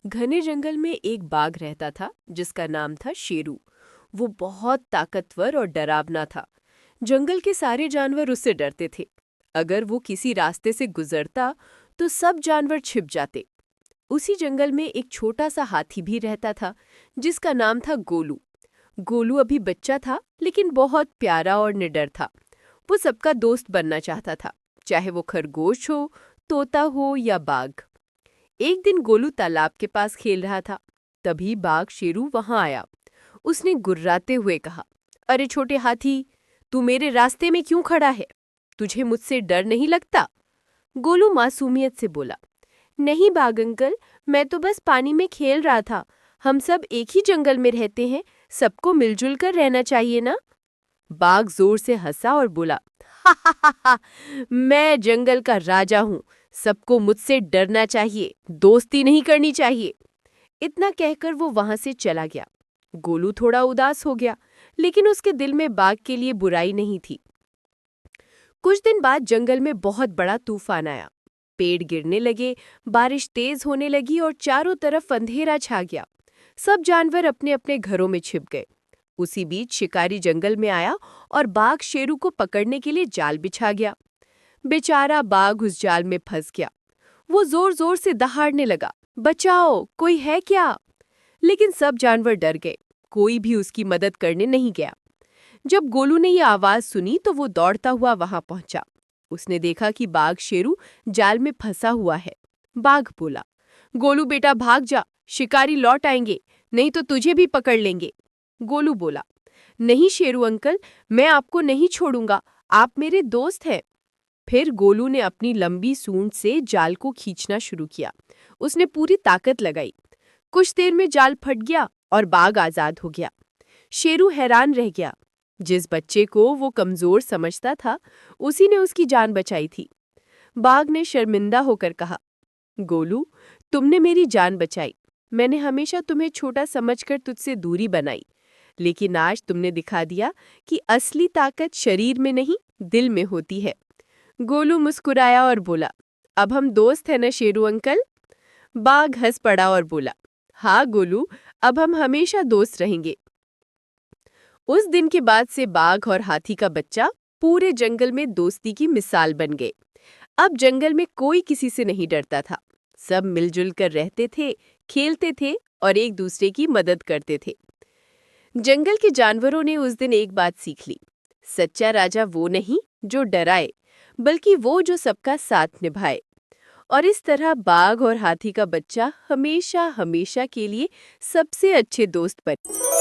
घने जंगल में एक बाघ रहता था जिसका नाम था शेरू। वो बहुत ताकतवर और डरावना था। जंगल के सारे जानवर उससे डरते थे। अगर वो किसी रास्ते से गुजरता तो सब जानवर छिप जाते। उसी जंगल में एक छोटा सा हाथी भी रहता था जिसका नाम था गोलू। गोलू अभी बच्चा था लेकिन बहुत प्यारा और निडर था। वो सबका दोस्त बनना चाहता था, चाहे वो खरगोश हो, तोता हो या बाघ। एक दिन गोलू तालाब के पास खेल रहा था। तभी बाघ शेरू वहां आया। उसने गुर्राते हुए कहा, अरे छोटे हाथी, तू मेरे रास्ते में क्यों खड़ा है? तुझे मुझसे डर नहीं लगता? गोलू मासूमियत से बोला, नहीं बाघ अंकल, मैं तो बस पानी में खेल रहा था। हम सब एक ही जंगल में रहते हैं, सबको मिलजुल कर रहना चाहिए ना। बाघ जोर से हंसा और बोला, हा हा हा हा, मैं जंगल का राजा हूँ। सबको मुझसे डरना चाहिए, दोस्ती नहीं करनी चाहिए। इतना कहकर वो वहां से चला गया। गोलू थोड़ा उदास हो गया, लेकिन उसके दिल में बाघ के लिए बुराई नहीं थी। कुछ दिन बाद जंगल में बहुत बड़ा तूफान आया। पेड़ गिरने लगे, बारिश तेज होने लगी और चारों तरफ अंधेरा छा गया। सब जानवर अपने अपने घरों में छिप गए। उसी बीच शिकारी जंगल में आया और बाघ शेरू को पकड़ने के लिए जाल बिछा गया। बेचारा बाघ उस जाल में फंस गया। वो जोर जोर से दहाड़ने लगा, बचाओ, कोई है क्या? लेकिन सब जानवर डर गए। कोई भी उसकी मदद करने नहीं गया। जब गोलू ने ये आवाज सुनी तो वो दौड़ता हुआ वहां पहुंचा। उसने देखा कि बाघ शेरू जाल में फंसा हुआ है। बाघ बोला, गोलू बेटा भाग जा, शिकारी लौट आएंगे, नहीं तो तुझे भी पकड़ लेंगे। गोलू बोला, नहीं शेरू अंकल, मैं आपको नहीं छोड़ूंगा, आप मेरे दोस्त हैं। फिर गोलू ने अपनी लंबी सूंड से जाल को खींचना शुरू किया। उसने पूरी ताकत लगाई। कुछ देर में जाल फट गया और बाघ आजाद हो गया। शेरू हैरान रह गया। जिस बच्चे को वो कमजोर समझता था, उसी ने उसकी जान बचाई थी। बाघ ने शर्मिंदा होकर कहा, गोलू, तुमने मेरी जान बचाई। मैंने हमेशा तुम्हें छोटा समझकर तुझसे दूरी बनाई, लेकिन आज तुमने दिखा दिया कि असली ताकत शरीर में नहीं, दिल में होती है। गोलू मुस्कुराया और बोला, अब हम दोस्त हैं ना शेरू अंकल? बाघ हंस पड़ा और बोला, हाँ गोलू, अब हम हमेशा दोस्त रहेंगे। उस दिन के बाद से बाघ और हाथी का बच्चा पूरे जंगल में दोस्ती की मिसाल बन गए। अब जंगल में कोई किसी से नहीं डरता था। सब मिलजुल कर रहते थे, खेलते थे और एक दूसरे की मदद करते थे। जंगल के जानवरों ने उस दिन एक बात सीख ली, सच्चा राजा वो नहीं जो डराए, बल्कि वो जो सबका साथ निभाए। और इस तरह बाघ और हाथी का बच्चा हमेशा हमेशा के लिए सबसे अच्छे दोस्त बने।